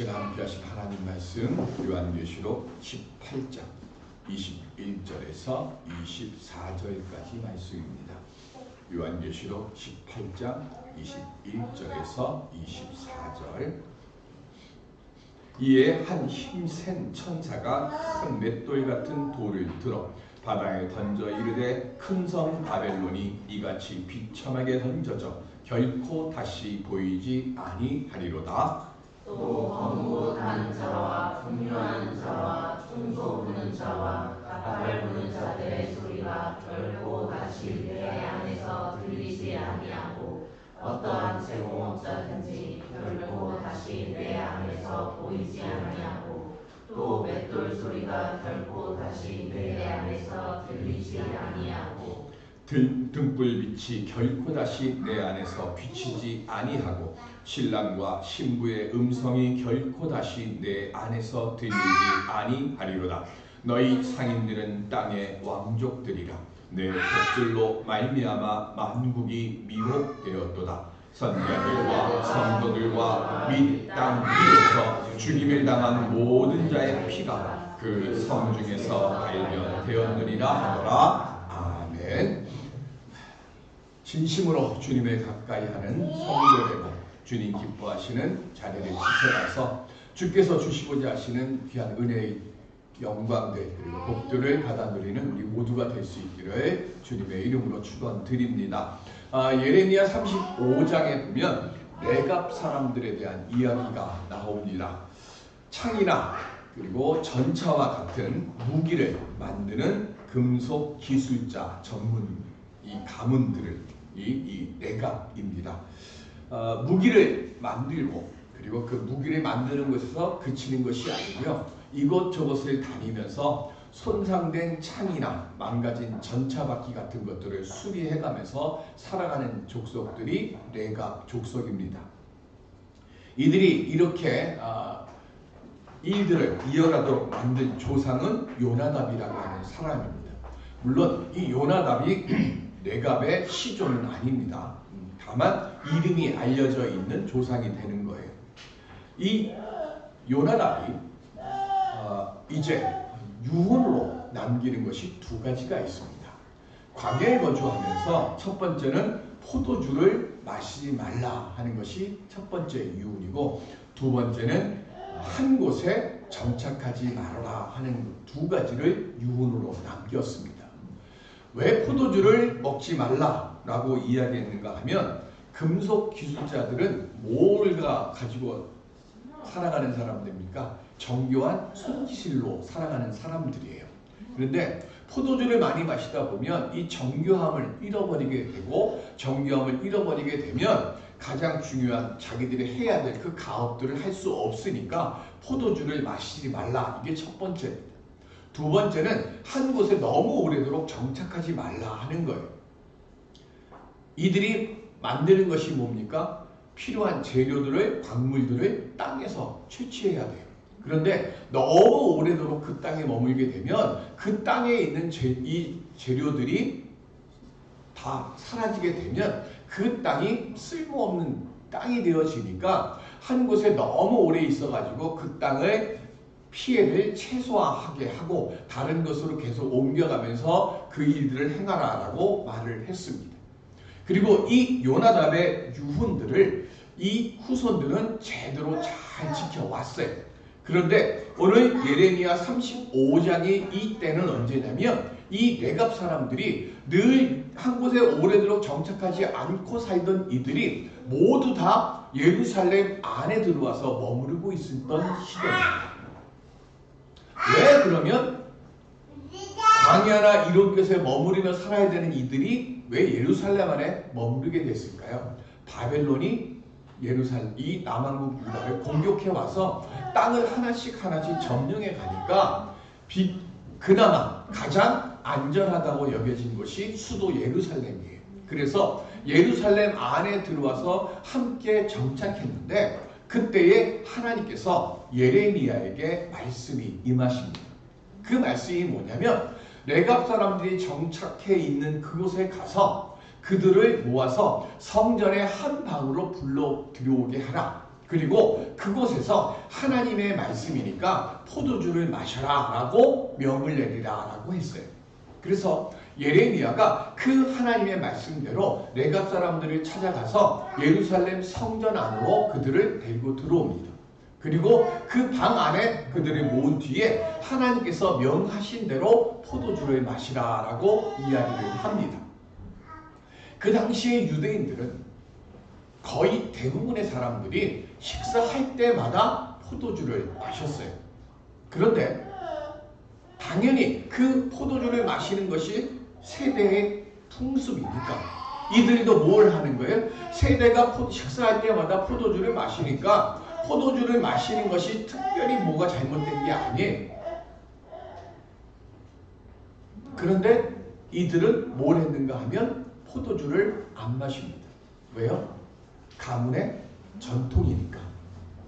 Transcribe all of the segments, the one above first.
시간 함께 하실 하나님 말씀 요한계시록 18장 21절에서 24절까지 말씀입니다. 요한계시록 18장 21절에서 24절. 이에 한 힘센 천사가 큰 맷돌 같은 돌을 들어 바다에 던져 이르되 큰 성 바벨론이 이같이 비참하게 던져져 결코 다시 보이지 아니하리로다. 또 번곳하는 자와 분유하는 자와 충소 부는 자와 닭발 부는 자들의 소리가 결코 다시 내 안에서 들리지 아니하고 어떠한 제공업자든지 결코 다시 내 안에서 보이지 아니하고 또 맷돌 소리가 결코 다시 내 안에서 들리지 아니하고 등불빛이 결코 다시 내 안에서 비치지 아니하고 신랑과 신부의 음성이 결코 다시 내 안에서 들리지 아니하리로다. 너희 상인들은 땅의 왕족들이라. 내 복줄로 말미암아 만국이 미혹되었도다. 선자들과 성도들과 및 땅 위에서 죽임을 당한 모든 자의 피가 그 성 중에서 발견되었느니라 하더라. 아멘. 진심으로 주님을 가까이 하는 성도되고 주님 기뻐하시는 자리를 지켜가서 주께서 주시고자 하시는 귀한 은혜의 영광들 그리고 복들을 받아 누리는 우리 모두가 될 수 있기를 주님의 이름으로 축원드립니다. 예레미야 35장에 보면 레갑 사람들에 대한 이야기가 나옵니다. 창이나 그리고 전차와 같은 무기를 만드는 금속 기술자 전문 이 가문들을 이 레갑입니다. 무기를 만들고 그리고 그 무기를 만드는 것에서 그치는 것이 아니고요. 이것저것을 다니면서 손상된 창이나 망가진 전차바퀴 같은 것들을 수리해가면서 살아가는 족속들이 레갑 족속입니다. 이들이 이렇게 일들을 이어가도록 만든 조상은 요나답이라고 하는 사람입니다. 물론 이 요나답이 레갑의 시조는 아닙니다. 다만 이름이 알려져 있는 조상이 되는 거예요. 이 요나답이 이제 유언으로 남기는 것이 두 가지가 있습니다. 광야에 거주하면서 첫 번째는 포도주를 마시지 말라 하는 것이 첫 번째 유언이고 두 번째는 한 곳에 정착하지 말아라 하는 두 가지를 유언으로 남겼습니다. 왜 포도주를 먹지 말라라고 이야기했는가 하면 금속 기술자들은 뭘 가지고 살아가는 사람들입니까? 정교한 손기술로 살아가는 사람들이에요. 그런데 포도주를 많이 마시다 보면 이 정교함을 잃어버리게 되고 정교함을 잃어버리게 되면 가장 중요한 자기들이 해야 될 그 가업들을 할 수 없으니까 포도주를 마시지 말라. 이게 첫 번째입니다. 두 번째는 한 곳에 너무 오래도록 정착하지 말라 하는 거예요. 이들이 만드는 것이 뭡니까? 필요한 재료들을, 광물들을 땅에서 채취해야 돼요. 그런데 너무 오래도록 그 땅에 머물게 되면 그 땅에 있는 이 재료들이 다 사라지게 되면 그 땅이 쓸모없는 땅이 되어지니까 한 곳에 너무 오래 있어가지고 그 땅을 피해를 최소화하게 하고 다른 것으로 계속 옮겨가면서 그 일들을 행하라라고 말을 했습니다. 그리고 이 요나답의 유언들을 이 후손들은 제대로 잘 지켜왔어요. 그런데 오늘 예레미야 35장의 이때는 언제냐면 이 레갑 사람들이 늘 한 곳에 오래도록 정착하지 않고 살던 이들이 모두 다 예루살렘 안에 들어와서 머무르고 있었던 시대입니다. 왜 그러면 광야나 이런 곳에 머무르며 살아야 되는 이들이 왜 예루살렘 안에 머무르게 됐을까요? 바벨론이 이 남왕국 유다를 공격해 와서 땅을 하나씩 점령해 가니까 그나마 가장 안전하다고 여겨진 것이 수도 예루살렘이에요. 그래서 예루살렘 안에 들어와서 함께 정착했는데 그때에 하나님께서 예레미야에게 말씀이 임하십니다. 그 말씀이 뭐냐면 레갑 사람들이 정착해 있는 그곳에 가서 그들을 모아서 성전의 한 방으로 불러 들여오게 하라. 그리고 그곳에서 하나님의 말씀이니까 포도주를 마셔라 라고 명을 내리라 라고 했어요. 그래서 예레미야가 그 하나님의 말씀대로 레갑 사람들을 찾아가서 예루살렘 성전 안으로 그들을 데리고 들어옵니다. 그리고 그 방 안에 그들을 모은 뒤에 하나님께서 명하신 대로 포도주를 마시라 라고 이야기를 합니다. 그 당시에 유대인들은 거의 대부분의 사람들이 식사할 때마다 포도주를 마셨어요. 그런데 당연히 그 포도주를 마시는 것이 세대의 풍습이니까 이들도 뭘 하는 거예요? 세대가 식사할 때마다 포도주를 마시니까 포도주를 마시는 것이 특별히 뭐가 잘못된 게 아니에요. 그런데 이들은 뭘 했는가 하면 포도주를 안 마십니다. 왜요? 가문의 전통이니까.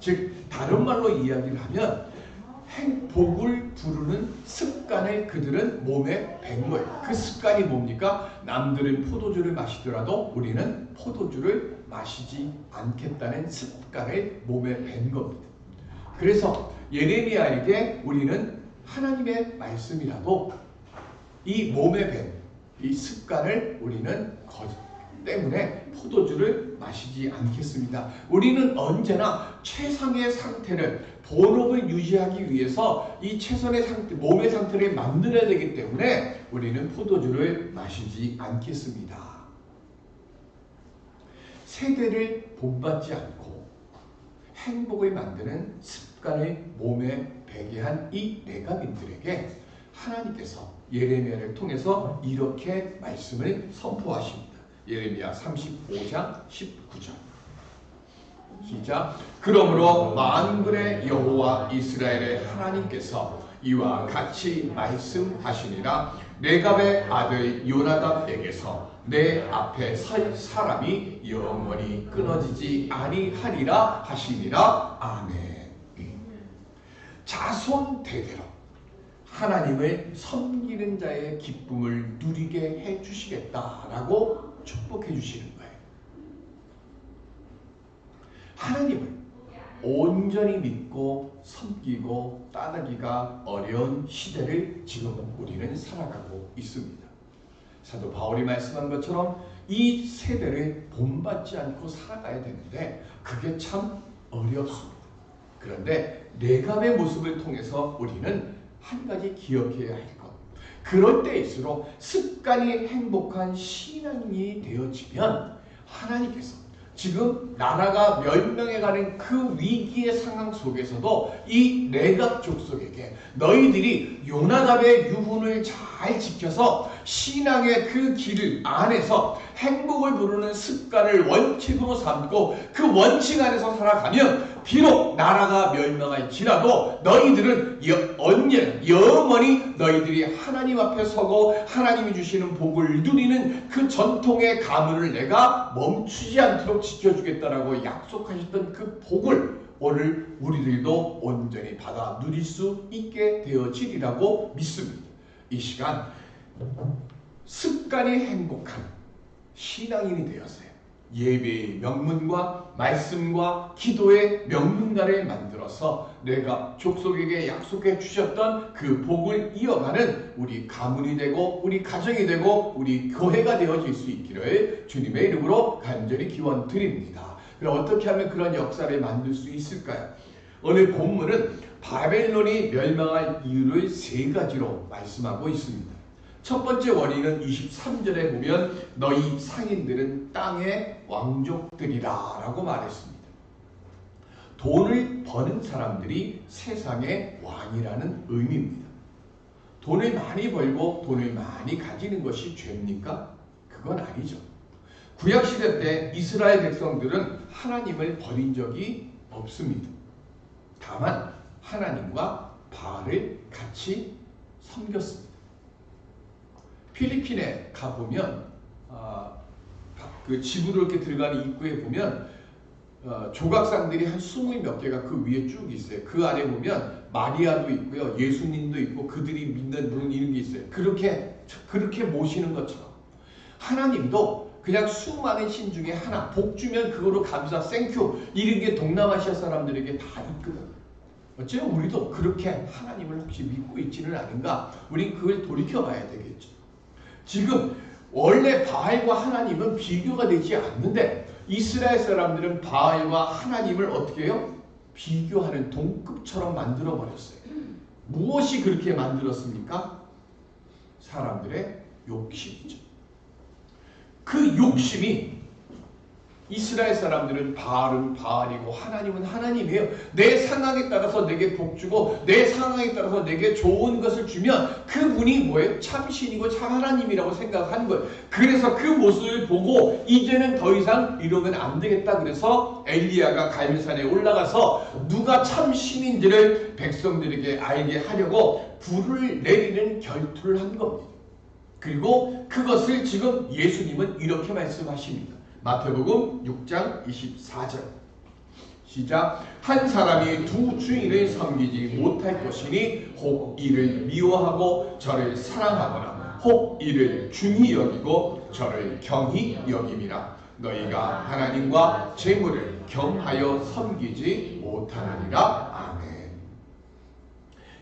즉 다른 말로 이야기를 하면 행복을 부르는 습관을 그들은 몸에 밴 거예요. 그 습관이 뭡니까? 남들은 포도주를 마시더라도 우리는 포도주를 마시지 않겠다는 습관을 몸에 밴 겁니다. 그래서 예레미야에게 우리는 하나님의 말씀이라도 이 몸에 밴 이 습관을 우리는 때문에 포도주를 마시지 않겠습니다. 우리는 언제나 최상의 상태를 본업을 유지하기 위해서 이 최선의 상태, 몸의 상태를 만들어야 되기 때문에 우리는 포도주를 마시지 않겠습니다. 세대를 본받지 않고 행복을 만드는 습관을 몸에 배게 한 이 레갑인들에게 하나님께서 예레미야를 통해서 이렇게 말씀을 선포하십니다. 예레미야 35장 19절 시작. 그러므로 만군의 여호와 이스라엘의 하나님께서 이와 같이 말씀하시니라. 레갑의 아들 요나답에게서 내 앞에 설 사람이 영원히 끊어지지 아니하리라 하시니라. 아멘. 자손 대대로 하나님을 섬기는 자의 기쁨을 누리게 해주시겠다라고 축복해 주시는 거예요. 하나님을 온전히 믿고 섬기고 따르기가 어려운 시대를 지금 우리는 살아가고 있습니다. 사도 바울이 말씀한 것처럼 이 세대를 본받지 않고 살아가야 되는데 그게 참 어렵습니다. 그런데 레갑의 모습을 통해서 우리는 한 가지 기억해야 할 것. 그럴 때일수록 습관이 행복한 신앙이 되어지면 하나님께서 지금 나라가 멸망해가는 그 위기의 상황 속에서도 이 레갑 족속에게 너희들이 요나답의 유훈을 잘 지켜서 신앙의 그 길을 안에서 행복을 부르는 습관을 원칙으로 삼고 그 원칙 안에서 살아가면 비록 나라가 멸망할지라도 너희들은 언제나 영원히 너희들이 하나님 앞에 서고 하나님이 주시는 복을 누리는 그 전통의 가문을 내가 멈추지 않도록 지켜주겠다라고 약속하셨던 그 복을 오늘 우리들도 온전히 받아 누릴 수 있게 되어지리라고 믿습니다. 이 시간 습관이 행복한 신앙인이 되었어요. 예배의 명문과 말씀과 기도의 명문가를 만들어서 내가 족속에게 약속해 주셨던 그 복을 이어가는 우리 가문이 되고 우리 가정이 되고 우리 교회가 되어질 수 있기를 주님의 이름으로 간절히 기원 드립니다. 그럼 어떻게 하면 그런 역사를 만들 수 있을까요? 오늘 본문은 바벨론이 멸망할 이유를 세 가지로 말씀하고 있습니다. 첫 번째 원인은 23절에 보면 너희 상인들은 땅의 왕족들이라 라고 말했습니다. 돈을 버는 사람들이 세상의 왕이라는 의미입니다. 돈을 많이 벌고 돈을 많이 가지는 것이 죄입니까? 그건 아니죠. 구약시대 때 이스라엘 백성들은 하나님을 버린 적이 없습니다. 다만 하나님과 바알을 같이 섬겼습니다. 필리핀에 가보면 그 집으로 이렇게 들어가는 입구에 보면 조각상들이 한 20몇 개가 그 위에 쭉 있어요. 그 안에 보면 마리아도 있고요, 예수님도 있고 그들이 믿는 분 이런 게 있어요. 그렇게 모시는 것처럼 하나님도 그냥 수많은 신 중에 하나, 복 주면 그거로 감사, 땡큐 이런 게 동남아시아 사람들에게 다 있거든. 어쩌면 우리도 그렇게 하나님을 혹시 믿고 있지는 않은가? 우린 그걸 돌이켜봐야 되겠죠. 지금 원래 바알과 하나님은 비교가 되지 않는데 이스라엘 사람들은 바알과 하나님을 어떻게 해요? 비교하는 동급처럼 만들어버렸어요. 무엇이 그렇게 만들었습니까? 사람들의 욕심이죠. 그 욕심이 이스라엘 사람들은 바알은 바알이고 하나님은 하나님이에요. 내 상황에 따라서 내게 복 주고 내 상황에 따라서 내게 좋은 것을 주면 그분이 뭐예요? 참신이고 참 하나님이라고 생각하는 거예요. 그래서 그 모습을 보고 이제는 더 이상 이러면 안 되겠다. 그래서 엘리야가 갈멜산에 올라가서 누가 참신인지를 백성들에게 알게 하려고 불을 내리는 결투를 한 겁니다. 그리고 그것을 지금 예수님은 이렇게 말씀하십니다. 마태복음 6장 24절 시작. 한 사람이 두 주인을 섬기지 못할 것이니 혹 이를 미워하고 저를 사랑하거나 혹 이를 중히 여기고 저를 경히 여김이라. 너희가 하나님과 재물을 겸하여 섬기지 못하느니라. 아멘.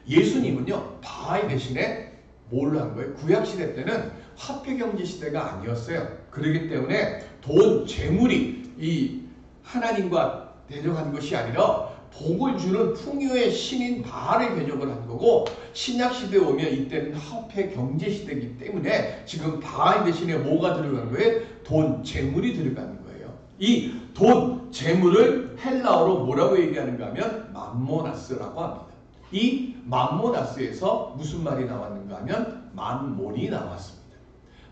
예수님은요 바알 대신에 뭘 한 거예요? 구약시대 때는 화폐경제 시대가 아니었어요. 그렇기 때문에 돈, 재물이 이 하나님과 대적한 것이 아니라 복을 주는 풍요의 신인 바알을 대적을 한 거고, 신약시대에 오면 이때는 화폐경제시대이기 때문에 지금 바알 대신에 뭐가 들어간 거예요? 돈, 재물이 들어가는 거예요. 이 돈, 재물을 헬라어로 뭐라고 얘기하는가 하면 맘모나스라고 합니다. 이 맘모나스에서 무슨 말이 나왔는가 하면 만몬이 나왔습니다.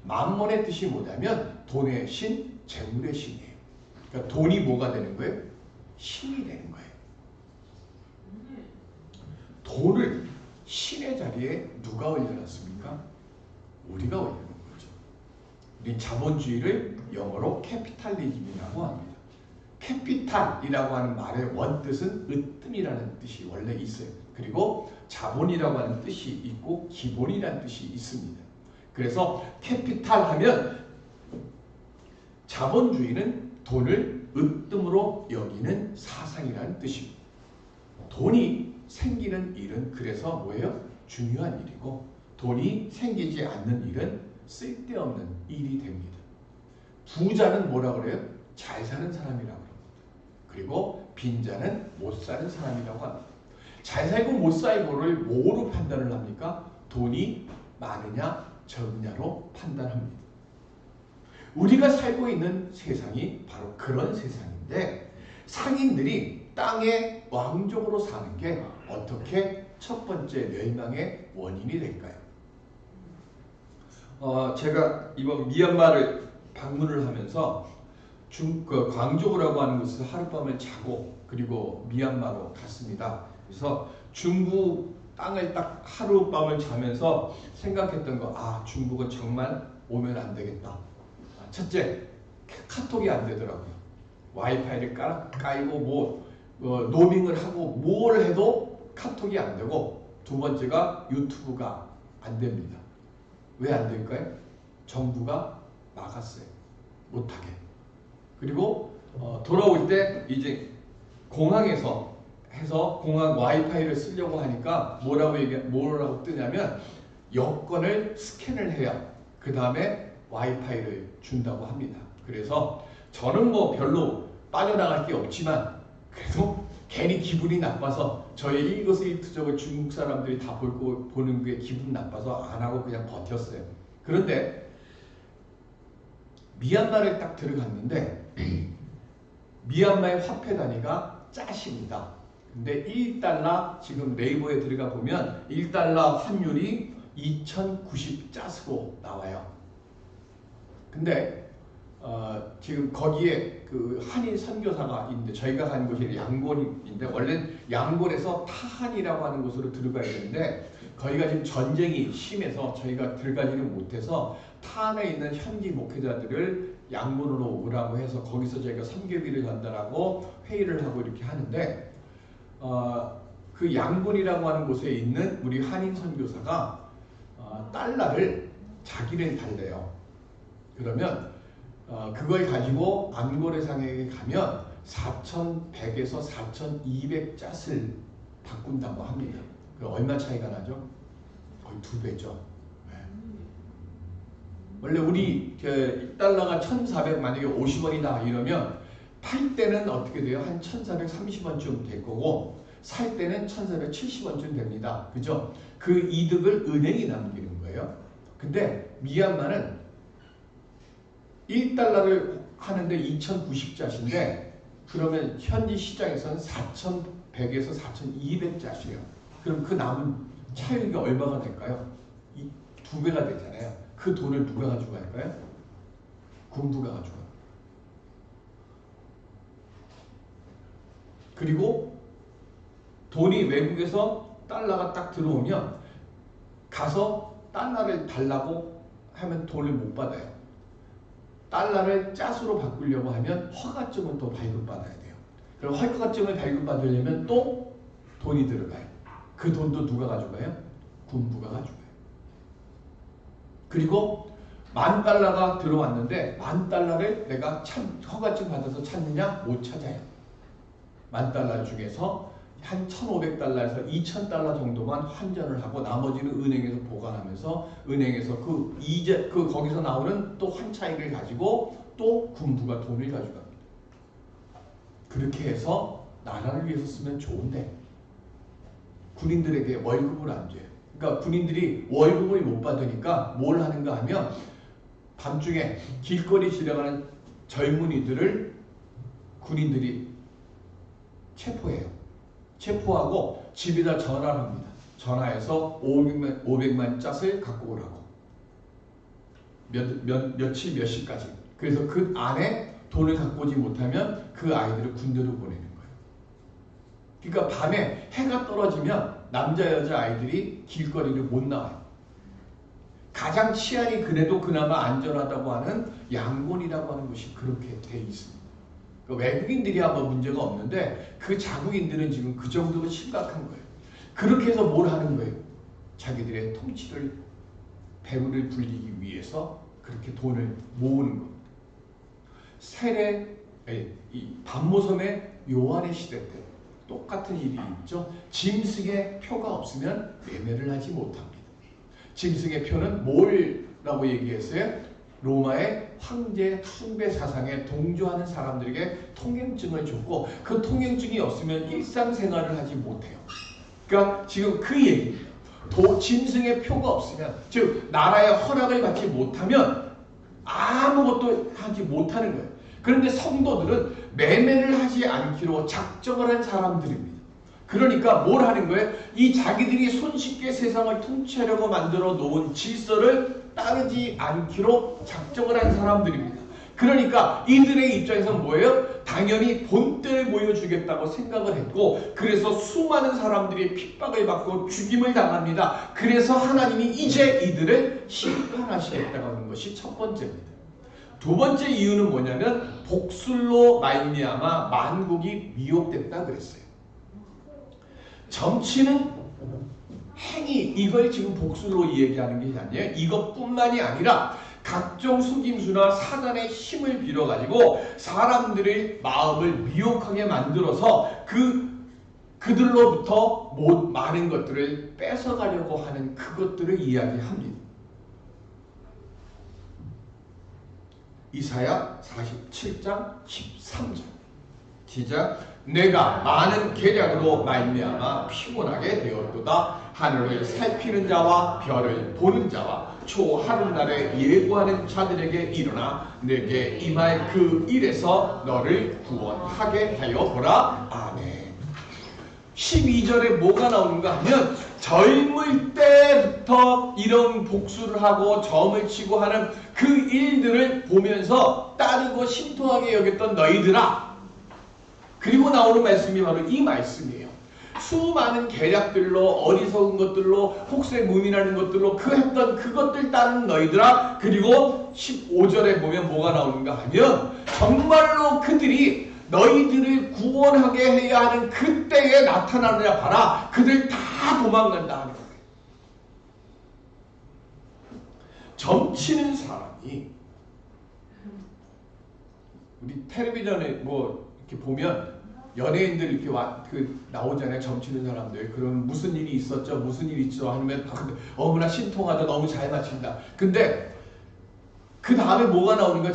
만몬의 뜻이 뭐냐면 돈의 신, 재물의 신이에요. 그러니까 돈이 뭐가 되는 거예요? 신이 되는 거예요. 돈을 신의 자리에 누가 올려놨습니까? 우리가 올려놓은 거죠. 우리 자본주의를 영어로 캐피탈리즘이라고 합니다. 캐피탈이라고 하는 말의 원뜻은 으뜸이라는 뜻이 원래 있어요. 그리고 자본이라고 하는 뜻이 있고 기본이라는 뜻이 있습니다. 그래서 캐피탈 하면 자본주의는 돈을 으뜸으로 여기는 사상이라는 뜻입니다. 돈이 생기는 일은 그래서 뭐예요? 중요한 일이고, 돈이 생기지 않는 일은 쓸데없는 일이 됩니다. 부자는 뭐라 그래요? 잘 사는 사람이라고 합니다. 그리고 빈자는 못 사는 사람이라고 합니다. 잘 살고 못 살고를 뭐로 판단을 합니까? 돈이 많으냐 적느냐로 판단합니다. 우리가 살고 있는 세상이 바로 그런 세상인데, 상인들이 땅에 왕족으로 사는 게 어떻게 첫 번째 멸망의 원인이 될까요? 제가 이번 미얀마를 방문을 하면서 광저우라고 하는 곳에서 하룻밤을 자고 그리고 미얀마로 갔습니다. 그래서 중국 땅을 딱 하룻밤을 자면서 생각했던 거, 중국은 정말 오면 안 되겠다. 첫째, 카톡이 안 되더라고요. 와이파이를 깔고 노밍을 하고 뭘 해도 카톡이 안 되고, 두 번째가 유튜브가 안 됩니다. 왜 안 될까요? 정부가 막았어요. 못하게. 그리고 돌아올 때 이제 공항에서 해서 공항 와이파이를 쓰려고 하니까 뭐라고 뜨냐면 여권을 스캔을 해야 그 다음에 와이파이를 준다고 합니다. 그래서 저는 별로 빠져나갈 게 없지만 그래도 괜히 기분이 나빠서 저의 일거수일투족을 중국 사람들이 다 보는 게 기분 나빠서 안 하고 그냥 버텼어요. 그런데 미얀마를 딱 들어갔는데 미얀마의 화폐 단위가 짜십니다. 근데 1달러, 지금 네이버에 들어가 보면 1달러 환율이 2090 짜스로 나와요. 근데 지금 거기에 그 한인 선교사가 있는데, 저희가 간 곳이 양곤인데 원래는 양곤에서 타한이라고 하는 곳으로 들어가야 되는데 거기가 지금 전쟁이 심해서 저희가 들어가지는 못해서 타한에 있는 현지 목회자들을 양곤으로 오라고 해서 거기서 저희가 선교비를 전달하고 회의를 하고 이렇게 하는데, 그 양곤이라고 하는 곳에 있는 우리 한인 선교사가 달러를 자기를 달래요. 그러면 그걸 가지고 암거래상에 가면 4,100에서 4,200잣을 바꾼다고 합니다. 그 얼마 차이가 나죠? 거의 2배죠. 원래 우리 1달러가 1,400 만약에 50원이다 이러면 팔 때는 어떻게 돼요? 한 1,430원쯤 될 거고 살 때는 1,470원쯤 됩니다. 그죠? 그 이득을 은행이 남기는 거예요. 근데 미얀마는 1달러를 하는데 2,090잣인데 그러면 현지 시장에서는 4,100에서 4,200잣이에요. 그럼 그 남은 차익이 얼마가 될까요? 2배가 되잖아요. 그 돈을 누가 가지고 갈까요? 군부가 가지고 가요. 그리고 돈이 외국에서 달러가 딱 들어오면 가서 달러를 달라고 하면 돈을 못 받아요. 달러를 잣으로 바꾸려고 하면 허가증을 또 발급받아야 돼요. 그럼 허가증을 발급받으려면 또 돈이 들어가요. 그 돈도 누가 가져가요? 군부가 가져가요. 그리고 10,000달러가 들어왔는데 10,000달러를 내가 허가증 받아서 찾느냐? 못 찾아요. 10,000달러 중에서 한 1,500달러에서 2,000달러 정도만 환전을 하고 나머지는 은행에서 보관하면서 은행에서 거기서 나오는 또 환차익을 가지고 또 군부가 돈을 가져갑니다. 그렇게 해서 나라를 위해서 쓰면 좋은데 군인들에게 월급을 안 줘요. 그러니까 군인들이 월급을 못 받으니까 뭘 하는가 하면 밤중에 길거리 지나가는 젊은이들을 군인들이 체포해요. 체포하고 집에다 전화를 합니다. 전화해서 500만 잣을 갖고 오라고. 며칠 몇 시까지. 그래서 그 안에 돈을 갖고 오지 못하면 그 아이들을 군대로 보내는 거예요. 그러니까 밤에 해가 떨어지면 남자 여자 아이들이 길거리를 못 나와요. 가장 치안이 그래도 그나마 안전하다고 하는 양곤이라고 하는 곳이 그렇게 돼 있습니다. 외국인들이야 뭐 문제가 없는데 그 자국인들은 지금 그 정도로 심각한 거예요. 그렇게 해서 뭘 하는 거예요? 자기들의 통치를 배후를 불리기 위해서 그렇게 돈을 모으는 겁니다. 이 반모섬의 요한의 시대 때 똑같은 일이 있죠. 짐승의 표가 없으면 매매를 하지 못합니다. 짐승의 표는 뭐라고 얘기했어요? 로마의 황제 숭배 사상에 동조하는 사람들에게 통행증을 줬고 그 통행증이 없으면 일상생활을 하지 못해요. 그러니까 지금 그 얘기입니다. 짐승의 표가 없으면 즉 나라의 허락을 받지 못하면 아무것도 하지 못하는 거예요. 그런데 성도들은 매매를 하지 않기로 작정을 한 사람들입니다. 그러니까 뭘 하는 거예요? 이 자기들이 손쉽게 세상을 통치하려고 만들어 놓은 질서를 따르지 않기로 작정을 한 사람들입니다. 그러니까 이들의 입장에서는 뭐예요? 당연히 본때를 보여주겠다고 생각을 했고 그래서 수많은 사람들이 핍박을 받고 죽임을 당합니다. 그래서 하나님이 이제 이들을 심판하시겠다고 하는 것이 첫 번째입니다. 두 번째 이유는 뭐냐면 복술로 말미암아 만국이 미혹됐다 그랬어요. 정치는 행위, 이걸 지금 복술로 얘기하는 게 아니에요. 이것뿐만이 아니라 각종 속임수나 사단의 힘을 빌어가지고 사람들의 마음을 미혹하게 만들어서 그들로부터 많은 것들을 뺏어가려고 하는 그것들을 이야기합니다. 이사야 47장 13절 시작. 내가 많은 계략으로 말미암아 피곤하게 되었도다. 하늘을 살피는 자와 별을 보는 자와 초하룻날에 예고하는 자들에게 일어나 내게 임할 그 일에서 너를 구원하게 하여 보라. 아멘. 12절에 뭐가 나오는가 하면 젊을 때부터 이런 복수를 하고 점을 치고 하는 그 일들을 보면서 따르고 심통하게 여겼던 너희들아. 그리고 나오는 말씀이 바로 이 말씀이에요. 수많은 계략들로 어리석은 것들로 혹세무민하는 것들로 했던 그것들 따르는 너희들아. 그리고 15절에 보면 뭐가 나오는가 하면 정말로 그들이 너희들을 구원하게 해야 하는 그때에 나타나느냐 봐라. 그들 다 도망간다 하는 거예요. 점치는 사람이 우리 텔레비전에 뭐 이렇게 보면 연예인들 이렇게 나오잖아요. 점치는 사람들. 그럼 무슨 일이 있었죠? 무슨 일이 있죠? 하면 어머나 신통하다. 너무 잘 맞춘다. 근데 그 다음에 뭐가 나오는가?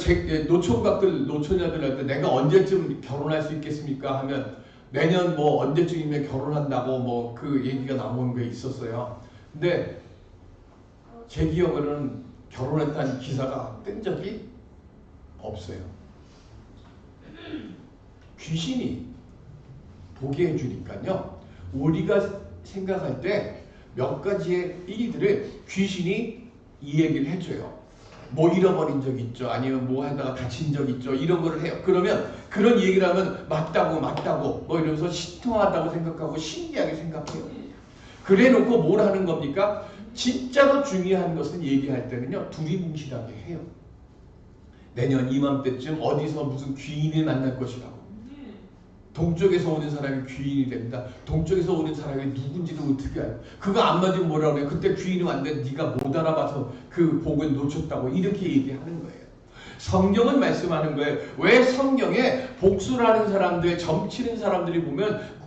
노처녀들한테 내가 언제쯤 결혼할 수 있겠습니까? 하면 내년 뭐 언제쯤이면 결혼한다고 뭐 그 얘기가 나오는 게 있었어요. 근데 제 기억으로는 결혼했다는 기사가 뜬 적이 없어요. 귀신이 보게 해주니까요. 우리가 생각할 때 몇 가지의 일들을 귀신이 이 얘기를 해줘요. 뭐 잃어버린 적 있죠. 아니면 뭐 하다가 다친 적 있죠. 이런 거를 해요. 그러면 그런 얘기를 하면 맞다고 뭐 이러면서 신통하다고 생각하고 신기하게 생각해요. 그래 놓고 뭘 하는 겁니까? 진짜로 중요한 것은 얘기할 때는요. 두리뭉실하게 해요. 내년 이맘때쯤 어디서 무슨 귀인을 만날 것이라고. 동쪽에서 오는 사람이 귀인이 됩니다. 동쪽에서 오는 사람이 누군지도 어떻게 알아요? 그거 안 맞으면 뭐라고 해요? 그때 귀인이 왔는데 네가 못 알아봐서 그 복을 놓쳤다고 이렇게 얘기하는 거예요. 성경은 말씀하는 거예요. 왜 성경에 복수를 하는 사람들, 점치는 사람들이 보면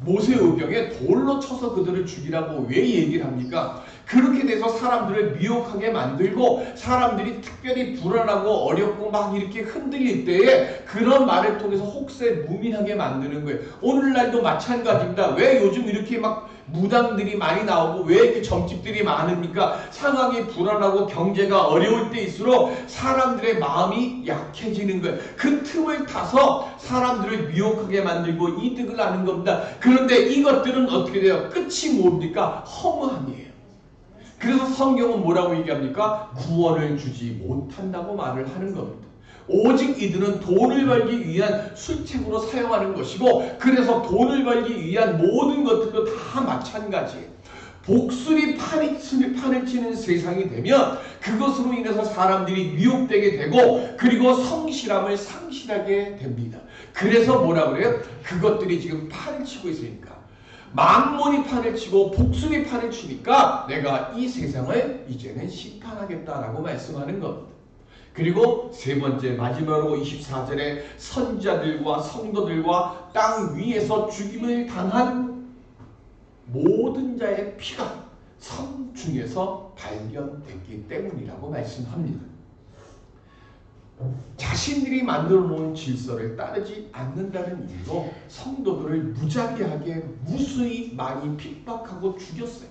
모세의병에 돌로 쳐서 그들을 죽이라고 왜 얘기를 합니까? 그렇게 돼서 사람들을 미혹하게 만들고 사람들이 특별히 불안하고 어렵고 막 이렇게 흔들릴 때에 그런 말을 통해서 혹세무민하게 만드는 거예요. 오늘날도 마찬가지입니다. 왜 요즘 이렇게 막 무당들이 많이 나오고 왜 이렇게 점집들이 많습니까? 상황이 불안하고 경제가 어려울 때일수록 사람들의 마음이 약해지는 거예요. 그 틈을 타서 사람들을 미혹하게 만들고 이득을 하는 겁니다. 그런데 이것들은 어떻게 돼요? 끝이 뭡니까? 허무함이에요. 그래서 성경은 뭐라고 얘기합니까? 구원을 주지 못한다고 말을 하는 겁니다. 오직 이들은 돈을 벌기 위한 술책으로 사용하는 것이고 그래서 돈을 벌기 위한 모든 것들도 다 마찬가지예요. 복술이 판을 치는 세상이 되면 그것으로 인해서 사람들이 미혹되게 되고 그리고 성실함을 상실하게 됩니다. 그래서 뭐라 그래요? 그것들이 지금 판을 치고 있으니까 만몬이 판을 치고 복술이 판을 치니까 내가 이 세상을 이제는 심판하겠다라고 말씀하는 겁니다. 그리고 세 번째 마지막으로 24절에 선지자들과 성도들과 땅 위에서 죽임을 당한 모든 자의 피가 성 중에서 발견됐기 때문이라고 말씀합니다. 자신들이 만들어 놓은 질서를 따르지 않는다는 이유로 성도들을 무자비하게 무수히 많이 핍박하고 죽였어요.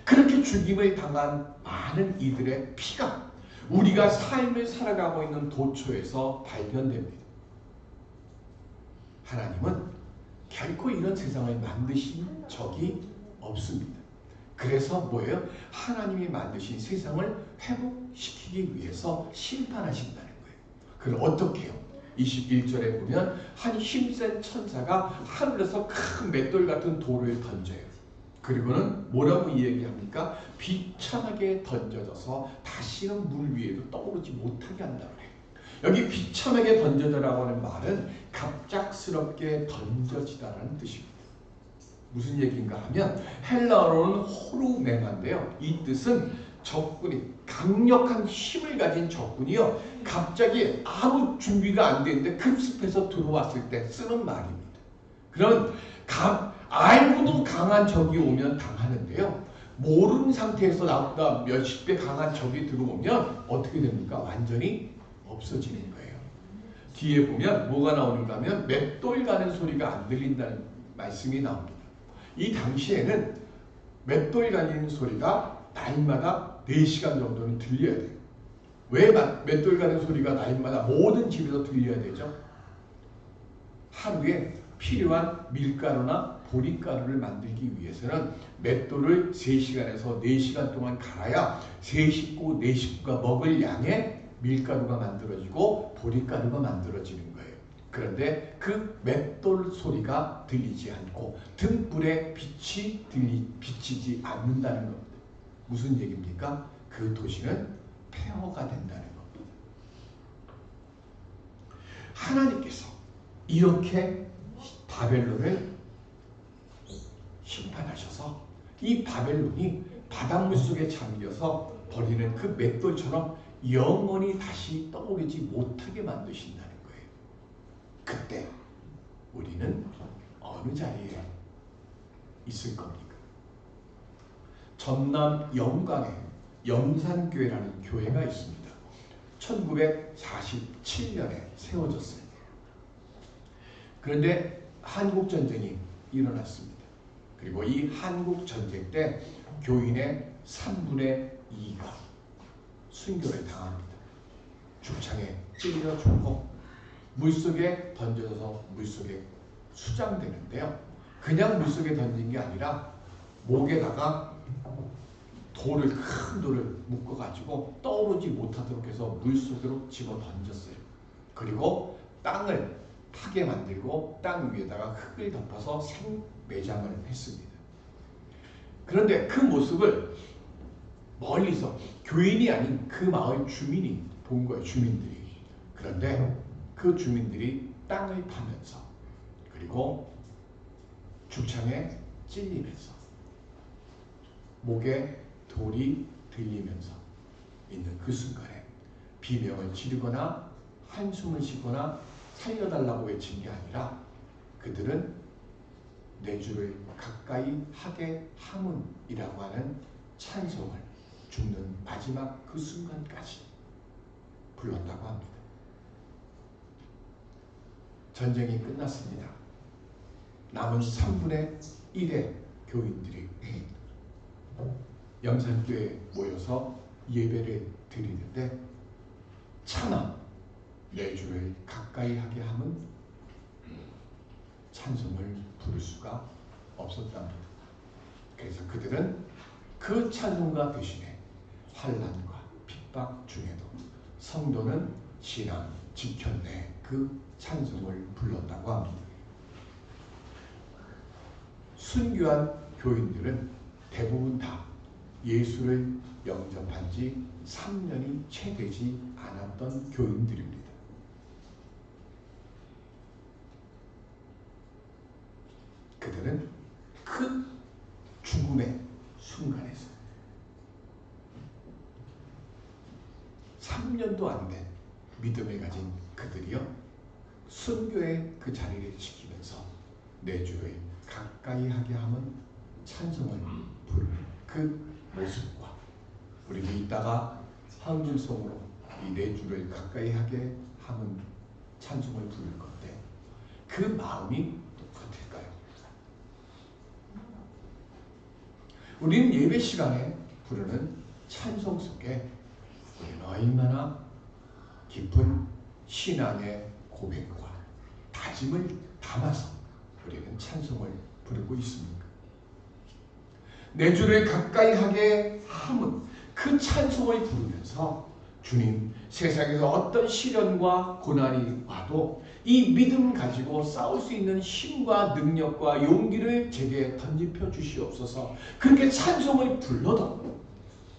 그렇게 죽임을 당한 많은 이들의 피가 우리가 삶을 살아가고 있는 도처에서 발견됩니다. 하나님은 결코 이런 세상을 만드신 적이 없습니다. 그래서 뭐예요? 하나님이 만드신 세상을 회복시키기 위해서 심판하신다는 거예요. 그걸 어떻게 해요? 21절에 보면 한 힘센 천사가 하늘에서 큰 맷돌 같은 돌을 던져요. 그리고는 뭐라고 이야기합니까? 비참하게 던져져서 다시는 물 위에도 떠오르지 못하게 한다고 해요. 여기 비참하게 던져져라고 하는 말은 갑작스럽게 던져지다라는 뜻입니다. 무슨 얘기인가 하면 헬라어로는 호루메가인데요. 이 뜻은 적군이 강력한 힘을 가진 적군이요. 갑자기 아무 준비가 안 되는데 급습해서 들어왔을 때 쓰는 말입니다. 그런 알고도 강한 적이 오면 당하는데요. 모르는 상태에서 나보다 몇십 배 강한 적이 들어오면 어떻게 됩니까? 완전히 없어지는 거예요. 뒤에 보면 뭐가 나오는가 하면 맷돌 가는 소리가 안 들린다는 말씀이 나옵니다. 이 당시에는 맷돌 가는 소리가 날마다 4시간 정도는 들려야 돼요. 왜 맷돌 가는 소리가 날마다 모든 집에서 들려야 되죠? 하루에 필요한 밀가루나 보리가루를 만들기 위해서는 맷돌을 3시간에서 4시간 동안 갈아야 3식구, 4식구가 먹을 양의 밀가루가 만들어지고 보리가루가 만들어지는 거예요. 그런데 그 맷돌 소리가 들리지 않고 등불의 빛이 비치지 않는다는 겁니다. 무슨 얘기입니까? 그 도시는 폐허가 된다는 겁니다. 하나님께서 이렇게 바벨론을 심판하셔서 이 바벨론이 바닷물 속에 잠겨서 버리는 그 맷돌처럼 영원히 다시 떠오르지 못하게 만드신다는 거예요. 그때 우리는 어느 자리에 있을 겁니까? 전남 영광에 영산교회라는 교회가 있습니다. 1947년에 세워졌어요. 그런데 한국전쟁이 일어났습니다. 그리고 이 한국전쟁 때 교인의 3분의 2가 순교를 당합니다. 죽창에 찔려 죽고 물속에 던져져서 물속에 수장되는데요. 그냥 물속에 던진 게 아니라 목에다가 큰 돌을 묶어가지고 떠오르지 못하도록 해서 물속으로 집어 던졌어요. 그리고 땅을 파게 만들고 땅 위에다가 흙을 덮어서 생매장을 했습니다. 그런데 그 모습을 멀리서 교인이 아닌 그 마을 주민이 본 거예요. 주민들이. 그런데 그 주민들이 땅을 파면서 그리고 죽창에 찔리면서 목에 돌이 들리면서 있는 그 순간에 비명을 지르거나 한숨을 쉬거나 살려달라고 외친 게 아니라 그들은 내 주를 가까이 하게 함은이라고 하는 찬송을 죽는 마지막 그 순간까지 불렀다고 합니다. 전쟁이 끝났습니다. 남은 3분의 1의 교인들이 영산교회에 모여서 예배를 드리는데 차마 내 주를 가까이 하게 함은 찬송을 부를 수가 없었답니다. 그래서 그들은 그 찬송가 대신에 환난과 핍박 중에도 성도는 신앙 지켰네 그 찬송을 불렀다고 합니다. 순교한 교인들은 대부분 다 예수를 영접한 지 3년이 채 되지 않았던 교인들입니다. 그들은 그 죽음의 순간에서 3년도 안 된 믿음을 가진 그들이요 순교의 그 자리를 지키면서 내 주를 가까이 하게 함은 찬송을 부르는 그 모습과 우리도 이따가 황질송으로 이 내 주를 가까이 하게 함은 찬송을 부를 건데 그 마음이 똑같을까요? 우리는 예배 시간에 부르는 찬송 속에 우리는 얼마나 깊은 신앙의 고백과 다짐을 담아서 우리는 찬송을 부르고 있습니까? 내 주를 가까이 하게 함은 그 찬송을 부르면서 주님 세상에서 어떤 시련과 고난이 와도 이 믿음 가지고 싸울 수 있는 힘과 능력과 용기를 제게 던지펴 주시옵소서. 그렇게 찬송을 불러도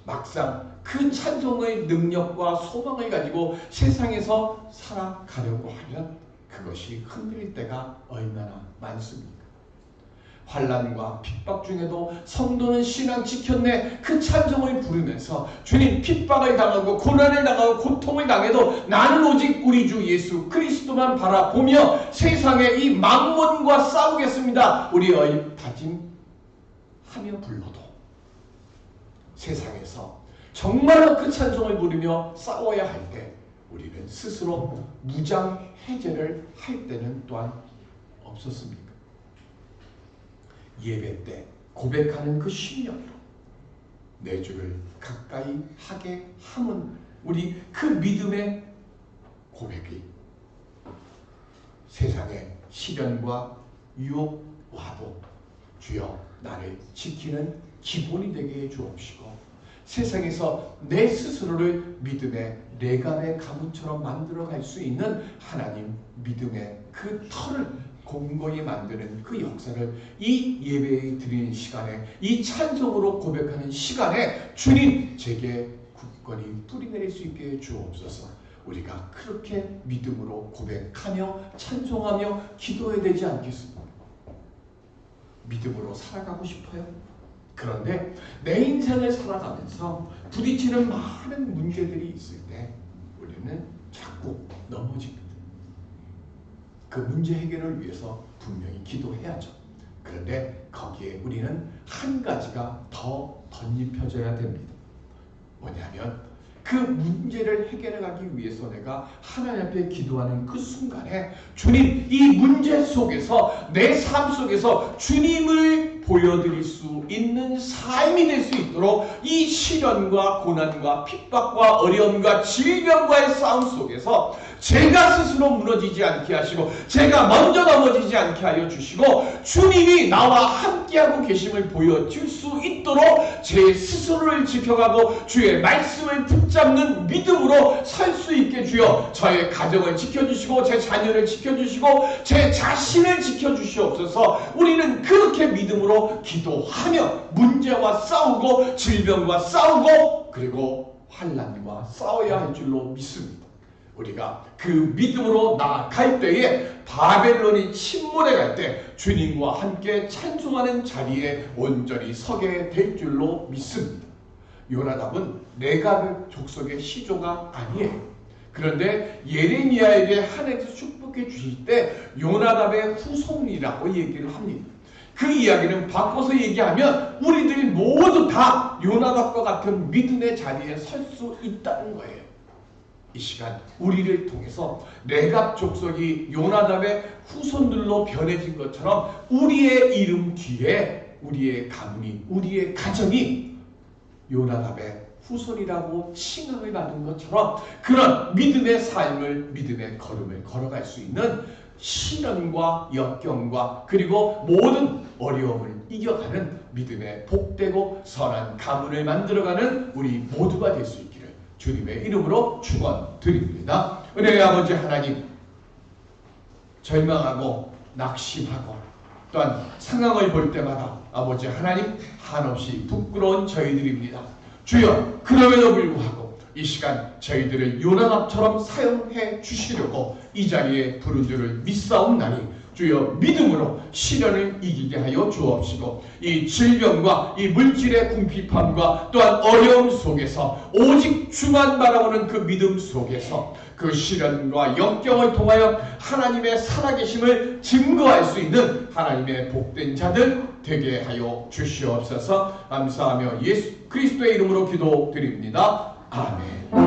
막상 그 찬송의 능력과 소망을 가지고 세상에서 살아가려고 하면 그것이 흔들릴 때가 얼마나 많습니까? 환난과 핍박 중에도 성도는 신앙 지켰네 그 찬송을 부르면서 주님 핍박을 당하고 고난을 당하고 고통을 당해도 나는 오직 우리 주 예수 그리스도만 바라보며 세상의 이 만몬과 싸우겠습니다. 우리의 다짐하며 불러도 세상에서 정말로 그 찬송을 부르며 싸워야 할 때 우리는 스스로 무장해제를 할 때는 또한 없었습니까? 예배 때 고백하는 그 심령으로 내 주를 가까이 하게 함은 우리 그 믿음의 고백이 세상의 시련과 유혹 와도 주여 나를 지키는 기본이 되게 해 주옵시고 세상에서 내 스스로를 믿음의 레갑의 가문처럼 만들어갈 수 있는 하나님 믿음의 그 터를 공고히 만드는 그 역사를 이 예배에 드리는 시간에 이 찬송으로 고백하는 시간에 주님 제게 굳건히 뿌리내릴 수 있게 해 주옵소서. 우리가 그렇게 믿음으로 고백하며 찬송하며 기도해야 되지 않겠습니까? 믿음으로 살아가고 싶어요? 그런데 내 인생을 살아가면서 부딪히는 많은 문제들이 있을 때 우리는 자꾸 넘어집니다. 그 문제 해결을 위해서 분명히 기도해야죠. 그런데 거기에 우리는 한 가지가 더 덧입혀져야 됩니다. 뭐냐면 그 문제를 해결하기 위해서 내가 하나님 앞에 기도하는 그 순간에 주님, 이 문제 속에서 내 삶 속에서 주님을 보여드릴 수 있는 삶이 될 수 있도록 이 시련과 고난과 핍박과 어려움과 질병과의 싸움 속에서 제가 스스로 무너지지 않게 하시고 제가 먼저 넘어지지 않게 하여 주시고 주님이 나와 함께하고 계심을 보여줄 수 있도록 제 스스로를 지켜가고 주의 말씀을 붙잡는 믿음으로 살 수 있게 주여 저의 가정을 지켜주시고 제 자녀를 지켜주시고 제 자신을 지켜주시옵소서. 우리는 그렇게 믿음으로 기도하며 문제와 싸우고 질병과 싸우고 그리고 환난과 싸워야 할 줄로 믿습니다. 우리가 그 믿음으로 나아갈 때에 바벨론이 침몰해 갈 때 주님과 함께 찬송하는 자리에 온전히 서게 될 줄로 믿습니다. 요나답은 레갑 족속의 시조가 아니에요. 그런데 예레미야에게 하나님께서 축복해 주실 때 요나답의 후손이라고 얘기를 합니다. 그 이야기는 바꿔서 얘기하면 우리들이 모두 다 요나답과 같은 믿음의 자리에 설 수 있다는 거예요. 이 시간 우리를 통해서 레갑 족속이 요나답의 후손들로 변해진 것처럼 우리의 이름 뒤에 우리의 가문이 우리의 가정이 요나답의 후손이라고 칭함을 받은 것처럼 그런 믿음의 삶을 믿음의 걸음을 걸어갈 수 있는 시련과 역경과 그리고 모든 어려움을 이겨가는 믿음의 복되고 선한 가문을 만들어가는 우리 모두가 될 수 있기를 주님의 이름으로 축원드립니다. 은혜의 아버지 하나님, 절망하고 낙심하고 또한 상황을 볼 때마다 아버지 하나님 한없이 부끄러운 저희들입니다. 주여, 그럼에도 불구하고 이 시간 저희들을 요나답처럼 사용해 주시려고 이 자리에 부른 줄을 믿사옵나니 주여 믿음으로 시련을 이기게 하여 주옵시고 이 질병과 이 물질의 궁핍함과 또한 어려움 속에서 오직 주만 바라보는 그 믿음 속에서 그 시련과 역경을 통하여 하나님의 살아계심을 증거할 수 있는 하나님의 복된 자들 되게 하여 주시옵소서. 감사하며 예수 그리스도의 이름으로 기도드립니다. 아멘.